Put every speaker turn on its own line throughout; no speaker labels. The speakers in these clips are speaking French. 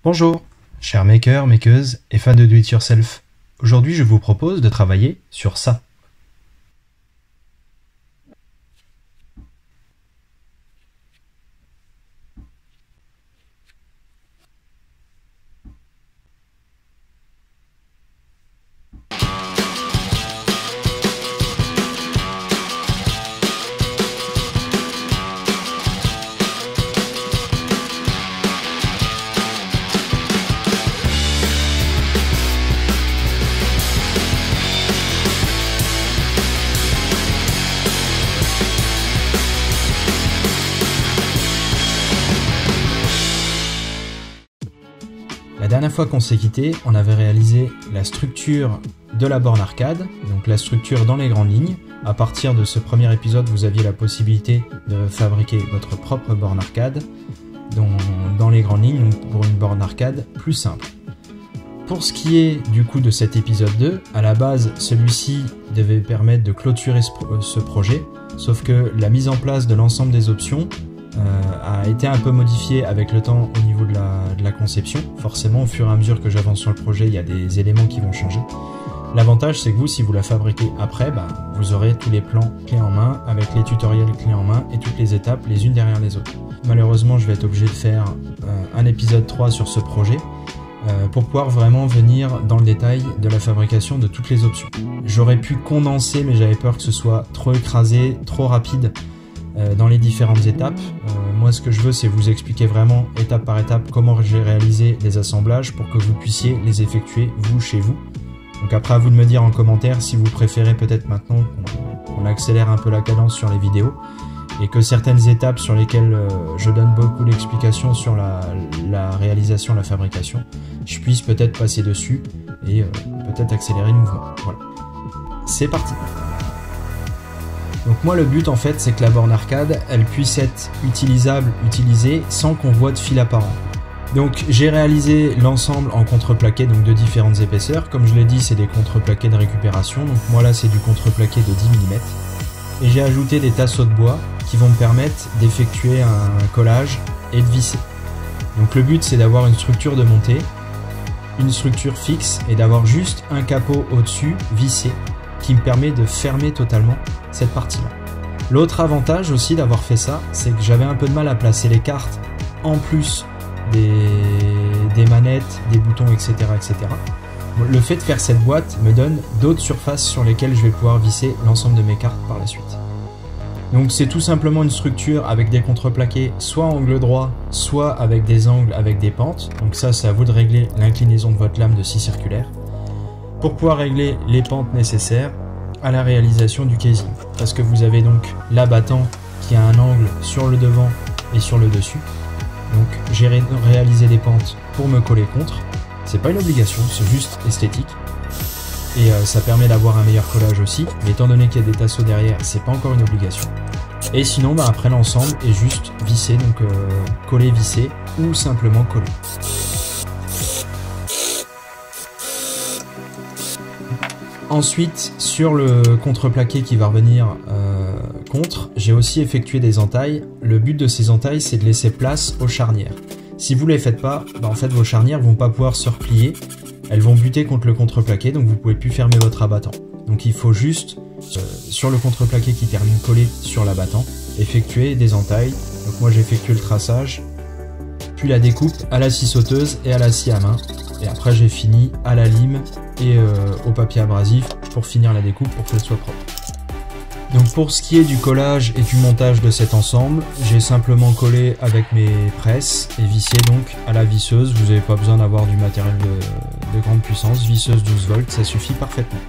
Bonjour, chers makers, makeuses et fans de do-it-yourself. Aujourd'hui, je vous propose de travailler sur ça. La dernière fois qu'on s'est quitté, on avait réalisé la structure de la borne arcade, donc la structure dans les grandes lignes. À partir de ce premier épisode, vous aviez la possibilité de fabriquer votre propre borne arcade dans les grandes lignes, donc pour une borne arcade plus simple. Pour ce qui est du coup de cet épisode 2, à la base, celui-ci devait permettre de clôturer ce projet, sauf que la mise en place de l'ensemble des options a été un peu modifié avec le temps au niveau de la conception. Forcément, au fur et à mesure que j'avance sur le projet, il y a des éléments qui vont changer. L'avantage, c'est que vous, si vous la fabriquez après, vous aurez tous les plans clés en main, avec les tutoriels clés en main et toutes les étapes les unes derrière les autres. Malheureusement, je vais être obligé de faire un épisode 3 sur ce projet pour pouvoir vraiment venir dans le détail de la fabrication de toutes les options. J'aurais pu condenser, mais j'avais peur que ce soit trop écrasé, trop rapide dans les différentes étapes. Moi, ce que je veux, c'est vous expliquer vraiment étape par étape comment j'ai réalisé les assemblages pour que vous puissiez les effectuer vous chez vous. Donc après, à vous de me dire en commentaire si vous préférez peut-être maintenant qu'on accélère un peu la cadence sur les vidéos et que certaines étapes sur lesquelles je donne beaucoup d'explications sur la réalisation, la fabrication, je puisse peut-être passer dessus et peut-être accélérer le mouvement. Voilà. C'est parti. Donc moi le but en fait c'est que la borne arcade elle puisse être utilisée sans qu'on voit de fil apparent. Donc j'ai réalisé l'ensemble en contreplaqué donc de différentes épaisseurs. Comme je l'ai dit, c'est des contreplaqués de récupération. Donc moi là c'est du contreplaqué de 10 mm. Et j'ai ajouté des tasseaux de bois qui vont me permettre d'effectuer un collage et de visser. Donc le but c'est d'avoir une structure de montée, une structure fixe et d'avoir juste un capot au-dessus vissé qui me permet de fermer totalement cette partie-là. L'autre avantage aussi d'avoir fait ça, c'est que j'avais un peu de mal à placer les cartes en plus des manettes, des boutons, etc., etc. Le fait de faire cette boîte me donne d'autres surfaces sur lesquelles je vais pouvoir visser l'ensemble de mes cartes par la suite. Donc c'est tout simplement une structure avec des contreplaqués, soit angle droit, soit avec des angles avec des pentes. Donc ça, c'est à vous de régler l'inclinaison de votre lame de scie circulaire pour pouvoir régler les pentes nécessaires à la réalisation du casing. Parce que vous avez donc l'abattant qui a un angle sur le devant et sur le dessus. Donc j'ai réalisé des pentes pour me coller contre. C'est pas une obligation, c'est juste esthétique. Et ça permet d'avoir un meilleur collage aussi. Mais étant donné qu'il y a des tasseaux derrière, c'est pas encore une obligation. Et sinon, après l'ensemble est juste vissé, donc coller, visser ou simplement coller. Ensuite, sur le contreplaqué qui va revenir contre, j'ai aussi effectué des entailles. Le but de ces entailles, c'est de laisser place aux charnières. Si vous ne les faites pas, en fait, vos charnières vont pas pouvoir se replier. Elles vont buter contre le contreplaqué, donc vous pouvez plus fermer votre abattant. Donc il faut juste, sur le contreplaqué qui termine collé sur l'abattant, effectuer des entailles. Donc moi j'ai effectué le traçage, puis la découpe à la scie sauteuse et à la scie à main. Et après j'ai fini à la lime et au papier abrasif pour finir la découpe pour qu'elle soit propre. Donc pour ce qui est du collage et du montage de cet ensemble, j'ai simplement collé avec mes presses et vissé donc à la visseuse. Vous n'avez pas besoin d'avoir du matériel de grande puissance, visseuse 12 volts, ça suffit parfaitement.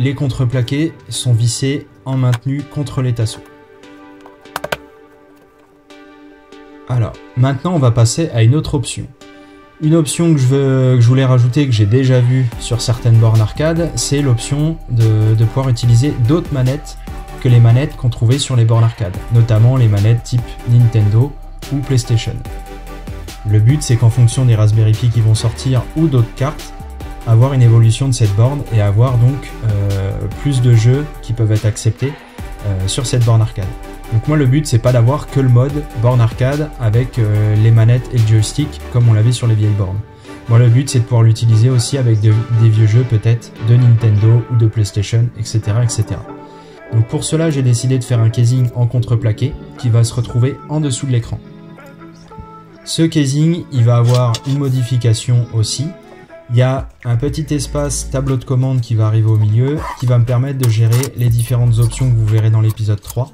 les contreplaqués sont vissés en maintenu contre les tasseaux. Alors, maintenant on va passer à une autre option. Une option que je voulais rajouter, que j'ai déjà vue sur certaines bornes arcade, c'est l'option de pouvoir utiliser d'autres manettes que les manettes qu'on trouvait sur les bornes arcade, notamment les manettes type Nintendo ou PlayStation. Le but, c'est qu'en fonction des Raspberry Pi qui vont sortir ou d'autres cartes, avoir une évolution de cette borne et avoir donc plus de jeux qui peuvent être acceptés sur cette borne arcade. Donc moi le but c'est pas d'avoir que le mode borne arcade avec les manettes et le joystick comme on l'avait sur les vieilles bornes. Moi le but c'est de pouvoir l'utiliser aussi avec des vieux jeux peut-être de Nintendo ou de PlayStation, etc. etc. Donc pour cela j'ai décidé de faire un casing en contreplaqué qui va se retrouver en dessous de l'écran. Ce casing il va avoir une modification aussi. Il y a un petit espace tableau de commande qui va arriver au milieu, qui va me permettre de gérer les différentes options que vous verrez dans l'épisode 3.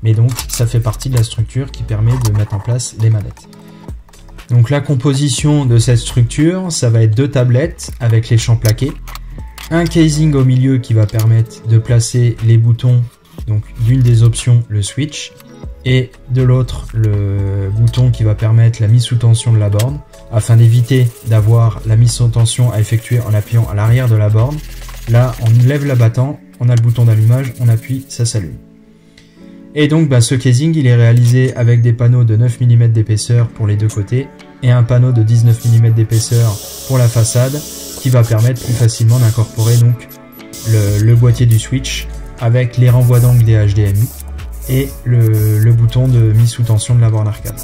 Mais donc, ça fait partie de la structure qui permet de mettre en place les manettes. Donc la composition de cette structure, ça va être 2 tablettes avec les champs plaqués, un casing au milieu qui va permettre de placer les boutons, donc d'une des options, le switch, et de l'autre, le bouton qui va permettre la mise sous tension de la borne, afin d'éviter d'avoir la mise sous tension à effectuer en appuyant à l'arrière de la borne. Là, on lève l'abattant, on a le bouton d'allumage, on appuie, ça s'allume. Et donc ce casing il est réalisé avec des panneaux de 9 mm d'épaisseur pour les deux côtés et un panneau de 19 mm d'épaisseur pour la façade qui va permettre plus facilement d'incorporer donc le boîtier du switch avec les renvois d'angle des HDMI et le bouton de mise sous tension de la borne arcade.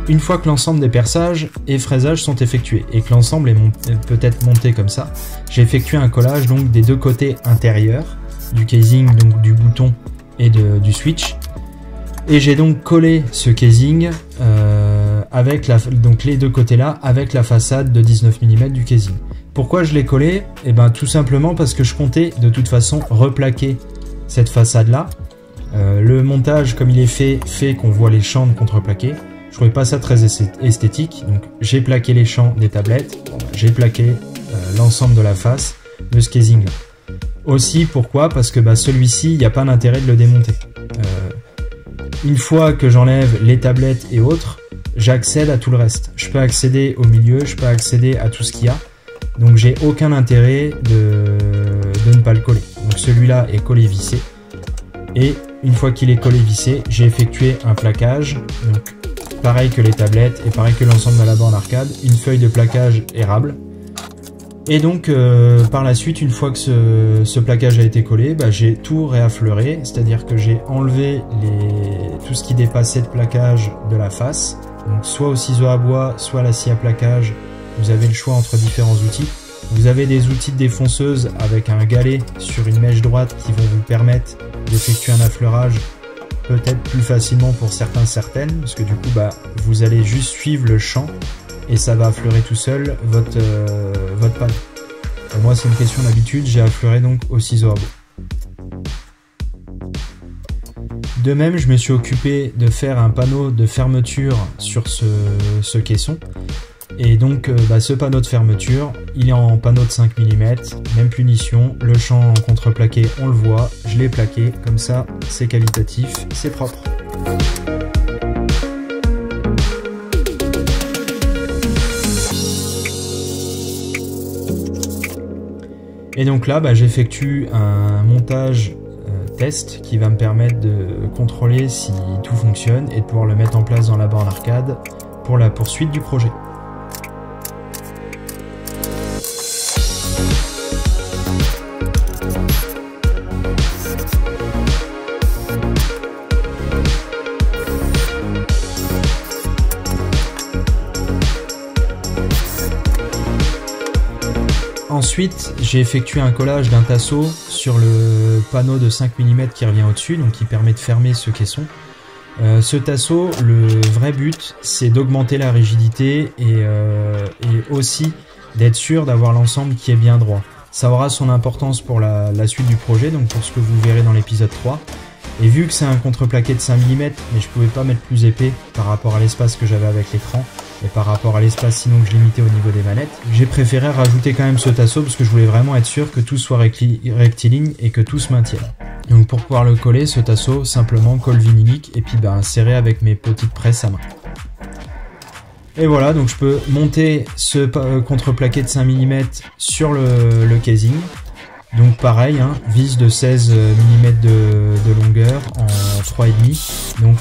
Une fois que l'ensemble des perçages et fraisages sont effectués et que l'ensemble est peut-être monté comme ça, j'ai effectué un collage donc des deux côtés intérieurs du casing, donc du bouton et du switch. Et j'ai donc collé ce casing avec donc les deux côtés là avec la façade de 19 mm du casing. Pourquoi je l'ai collé? Eh ben tout simplement parce que je comptais de toute façon replaquer cette façade là. Le montage comme il est fait qu'on voit les champs de contreplaqué. Je trouvais pas ça très esthétique, donc j'ai plaqué les champs des tablettes, j'ai plaqué l'ensemble de la face de ce casing là. Aussi pourquoi? Parce que celui-ci, il n'y a pas d'intérêt de le démonter. Une fois que j'enlève les tablettes et autres, j'accède à tout le reste. Je peux accéder au milieu, je peux accéder à tout ce qu'il y a, donc j'ai aucun intérêt de ne pas le coller. Donc celui-là est collé vissé, et une fois qu'il est collé vissé, j'ai effectué un plaquage, donc pareil que les tablettes et pareil que l'ensemble de la borne arcade, une feuille de plaquage érable. Et donc par la suite, une fois que ce plaquage a été collé, j'ai tout réaffleuré, c'est-à-dire que j'ai enlevé tout ce qui dépassait de plaquage de la face, donc soit au ciseau à bois, soit à la scie à plaquage. Vous avez le choix entre différents outils. Vous avez des outils de défonceuse avec un galet sur une mèche droite qui vont vous permettre d'effectuer un affleurage peut-être plus facilement pour certaines, parce que du coup vous allez juste suivre le champ et ça va affleurer tout seul votre panneau. Moi c'est une question d'habitude, j'ai affleuré donc au ciseau à bois. De même, je me suis occupé de faire un panneau de fermeture sur ce caisson. Et donc ce panneau de fermeture, il est en panneau de 5 mm, même punition, le champ en contreplaqué on le voit, je l'ai plaqué, comme ça c'est qualitatif, c'est propre. Et donc là, j'effectue un montage test qui va me permettre de contrôler si tout fonctionne et de pouvoir le mettre en place dans la borne arcade pour la poursuite du projet. Ensuite, j'ai effectué un collage d'un tasseau sur le panneau de 5 mm qui revient au-dessus, donc qui permet de fermer ce caisson. Ce tasseau, le vrai but, c'est d'augmenter la rigidité et aussi d'être sûr d'avoir l'ensemble qui est bien droit. Ça aura son importance pour la suite du projet, donc pour ce que vous verrez dans l'épisode 3. Et vu que c'est un contreplaqué de 5 mm, mais je pouvais pas mettre plus épais par rapport à l'espace que j'avais avec l'écran, et par rapport à l'espace sinon que je limitais au niveau des manettes, j'ai préféré rajouter quand même ce tasseau parce que je voulais vraiment être sûr que tout soit rectiligne et que tout se maintienne. Donc pour pouvoir le coller, ce tasseau, simplement colle vinylique et puis serré avec mes petites presses à main. Et voilà, donc je peux monter ce contreplaqué de 5 mm sur le casing. Donc pareil, vis de 16 mm de longueur en 3,5. Donc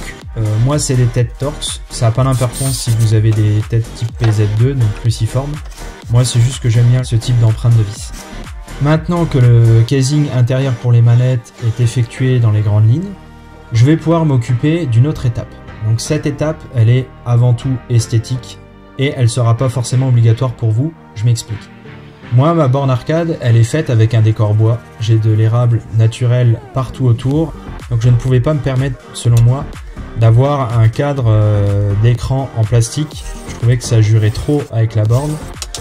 moi c'est des têtes Torx, ça n'a pas d'importance si vous avez des têtes type PZ2, donc cruciforme. Moi c'est juste que j'aime bien ce type d'empreinte de vis. Maintenant que le casing intérieur pour les manettes est effectué dans les grandes lignes, je vais pouvoir m'occuper d'une autre étape. Donc cette étape, elle est avant tout esthétique et elle ne sera pas forcément obligatoire pour vous, je m'explique. Moi, ma borne arcade, elle est faite avec un décor bois. J'ai de l'érable naturel partout autour, donc je ne pouvais pas me permettre, selon moi, d'avoir un cadre d'écran en plastique. Je trouvais que ça jurait trop avec la borne,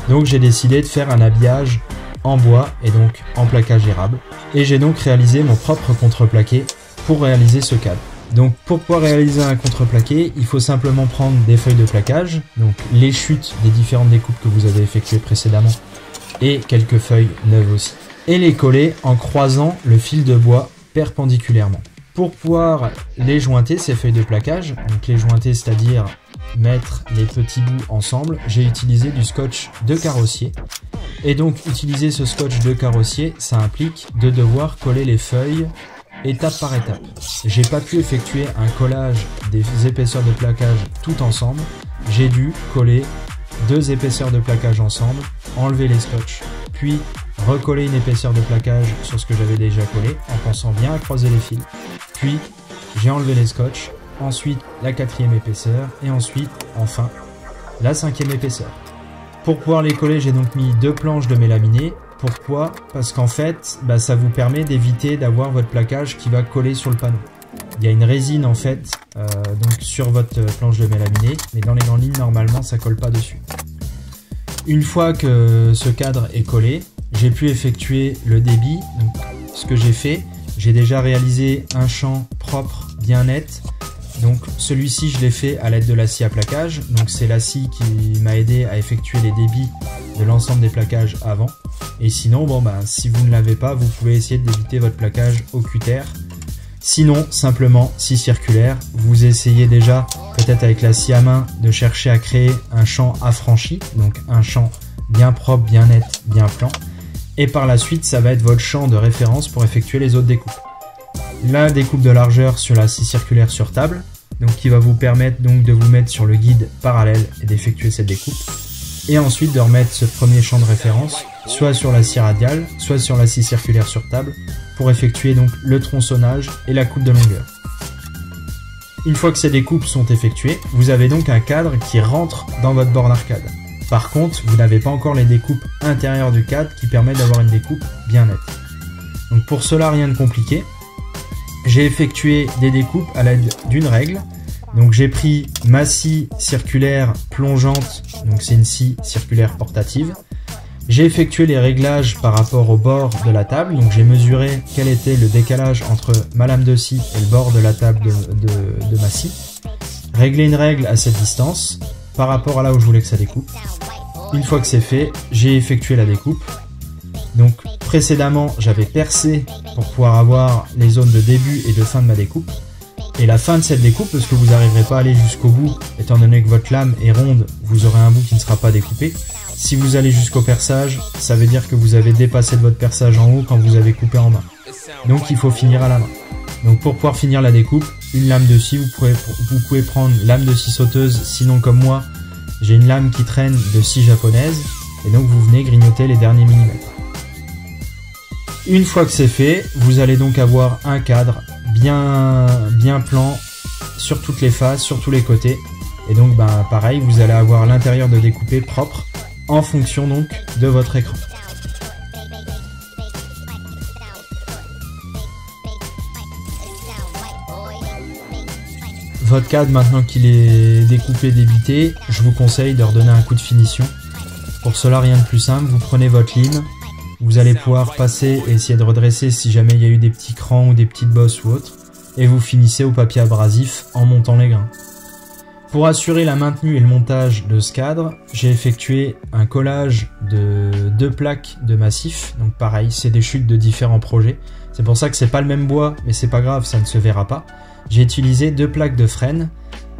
donc j'ai décidé de faire un habillage en bois et donc en plaquage érable. Et j'ai donc réalisé mon propre contreplaqué pour réaliser ce cadre. Donc pour pouvoir réaliser un contreplaqué, il faut simplement prendre des feuilles de plaquage, donc les chutes des différentes découpes que vous avez effectuées précédemment, et quelques feuilles neuves aussi. Et les coller en croisant le fil de bois perpendiculairement. Pour pouvoir les jointer, ces feuilles de plaquage, donc les jointer, c'est-à-dire mettre les petits bouts ensemble, j'ai utilisé du scotch de carrossier. Et donc utiliser ce scotch de carrossier, ça implique de devoir coller les feuilles étape par étape. J'ai pas pu effectuer un collage des épaisseurs de plaquage tout ensemble, j'ai dû coller 2 épaisseurs de plaquage ensemble, enlever les scotch, puis recoller une épaisseur de plaquage sur ce que j'avais déjà collé en pensant bien à croiser les fils. Puis j'ai enlevé les scotch, ensuite la 4e épaisseur et ensuite, enfin, la 5e épaisseur. Pour pouvoir les coller, j'ai donc mis 2 planches de mélaminé. Pourquoi? Parce qu'en fait, ça vous permet d'éviter d'avoir votre plaquage qui va coller sur le panneau. Il y a une résine en fait donc sur votre planche de mélaminé, mais dans les grandes lignes normalement ça colle pas dessus. Une fois que ce cadre est collé, j'ai pu effectuer le débit. Donc ce que j'ai fait, j'ai déjà réalisé un champ propre, bien net. Donc celui-ci je l'ai fait à l'aide de la scie à plaquage. Donc c'est la scie qui m'a aidé à effectuer les débits de l'ensemble des plaquages avant. Et sinon si vous ne l'avez pas, vous pouvez essayer de débiter votre plaquage au cutter. Sinon, simplement, scie circulaire, vous essayez déjà, peut-être avec la scie à main, de chercher à créer un champ affranchi, donc un champ bien propre, bien net, bien plan. Et par la suite, ça va être votre champ de référence pour effectuer les autres découpes. La découpe de largeur sur la scie circulaire sur table, donc qui va vous permettre donc de vous mettre sur le guide parallèle et d'effectuer cette découpe. Et ensuite de remettre ce premier champ de référence, soit sur la scie radiale, soit sur la scie circulaire sur table, pour effectuer donc le tronçonnage et la coupe de longueur. Une fois que ces découpes sont effectuées, vous avez donc un cadre qui rentre dans votre borne arcade. Par contre, vous n'avez pas encore les découpes intérieures du cadre qui permettent d'avoir une découpe bien nette. Donc pour cela, rien de compliqué. J'ai effectué des découpes à l'aide d'une règle. Donc j'ai pris ma scie circulaire plongeante, donc c'est une scie circulaire portative. J'ai effectué les réglages par rapport au bord de la table, donc j'ai mesuré quel était le décalage entre ma lame de scie et le bord de la table de ma scie. Réglé une règle à cette distance, par rapport à là où je voulais que ça découpe. Une fois que c'est fait, j'ai effectué la découpe. Donc précédemment, j'avais percé pour pouvoir avoir les zones de début et de fin de ma découpe. Et la fin de cette découpe, parce que vous n'arriverez pas à aller jusqu'au bout, étant donné que votre lame est ronde, vous aurez un bout qui ne sera pas découpé. Si vous allez jusqu'au perçage, ça veut dire que vous avez dépassé de votre perçage en haut quand vous avez coupé en main. Donc il faut finir à la main. Donc pour pouvoir finir la découpe, une lame de scie, vous pouvez prendre lame de scie sauteuse, sinon comme moi, j'ai une lame qui traîne de scie japonaise, et donc vous venez grignoter les derniers millimètres. Une fois que c'est fait, vous allez donc avoir un cadre bien plan sur toutes les faces, sur tous les côtés, et donc pareil, vous allez avoir l'intérieur de découpé propre, en fonction donc de votre écran. Votre cadre, maintenant qu'il est découpé, débité, je vous conseille de redonner un coup de finition. Pour cela, rien de plus simple, vous prenez votre lime, vous allez pouvoir passer et essayer de redresser si jamais il y a eu des petits crans ou des petites bosses ou autre, et vous finissez au papier abrasif en montant les grains. Pour assurer la maintenue et le montage de ce cadre, j'ai effectué un collage de 2 plaques de massif, donc pareil, c'est des chutes de différents projets. C'est pour ça que c'est pas le même bois, mais c'est pas grave, ça ne se verra pas. J'ai utilisé 2 plaques de frêne,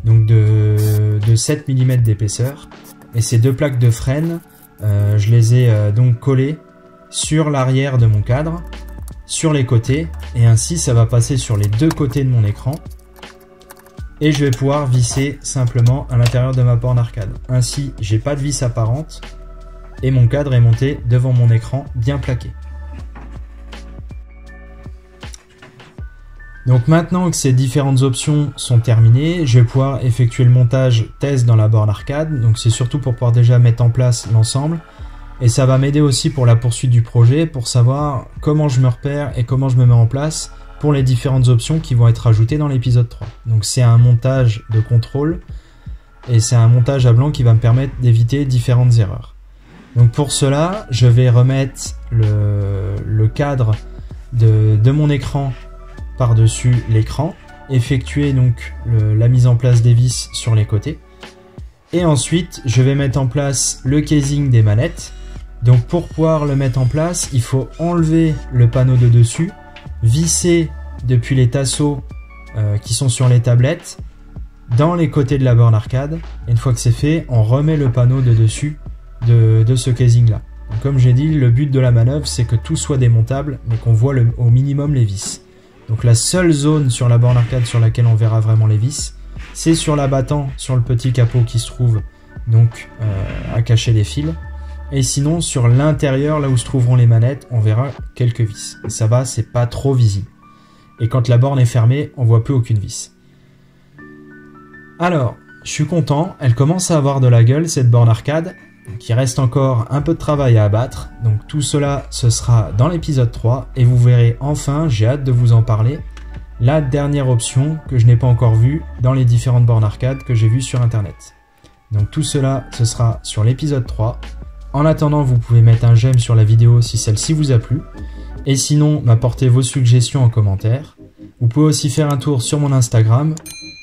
donc de 7 mm d'épaisseur, et ces 2 plaques de frêne, je les ai donc collées sur l'arrière de mon cadre, sur les côtés, et ainsi ça va passer sur les 2 côtés de mon écran, et je vais pouvoir visser simplement à l'intérieur de ma borne arcade. Ainsi, j'ai pas de vis apparente, et mon cadre est monté devant mon écran bien plaqué. Donc maintenant que ces différentes options sont terminées, je vais pouvoir effectuer le montage test dans la borne arcade. Donc c'est surtout pour pouvoir déjà mettre en place l'ensemble. Et ça va m'aider aussi pour la poursuite du projet, pour savoir comment je me repère et comment je me mets en place pour les différentes options qui vont être ajoutées dans l'épisode 3. Donc c'est un montage de contrôle et c'est un montage à blanc qui va me permettre d'éviter différentes erreurs. Donc pour cela, je vais remettre le cadre de mon écran par-dessus l'écran, effectuer donc la mise en place des vis sur les côtés, et ensuite je vais mettre en place le casing des manettes. Donc pour pouvoir le mettre en place, il faut enlever le panneau de dessus, visser depuis les tasseaux qui sont sur les tablettes dans les côtés de la borne arcade, et une fois que c'est fait, on remet le panneau de dessus de ce casing là. Donc comme j'ai dit, le but de la manœuvre c'est que tout soit démontable mais qu'on voit au minimum les vis. Donc la seule zone sur la borne arcade sur laquelle on verra vraiment les vis, c'est sur l'abattant, sur le petit capot qui se trouve donc à cacher les fils. Et sinon sur l'intérieur, là où se trouveront les manettes, on verra quelques vis. Et ça va, c'est pas trop visible. Et quand la borne est fermée, on voit plus aucune vis. Alors, je suis content, elle commence à avoir de la gueule cette borne arcade. Donc il reste encore un peu de travail à abattre, donc tout cela ce sera dans l'épisode 3 et vous verrez enfin, j'ai hâte de vous en parler, la dernière option que je n'ai pas encore vue dans les différentes bornes arcade que j'ai vues sur internet. Donc tout cela ce sera sur l'épisode 3. En attendant, vous pouvez mettre un j'aime sur la vidéo si celle-ci vous a plu, et sinon m'apporter vos suggestions en commentaire. Vous pouvez aussi faire un tour sur mon Instagram.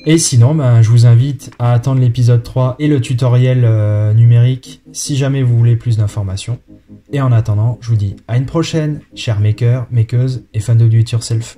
Et sinon, je vous invite à attendre l'épisode 3 et le tutoriel numérique si jamais vous voulez plus d'informations. Et en attendant, je vous dis à une prochaine, chers makers, makeuses et fans de do it yourself.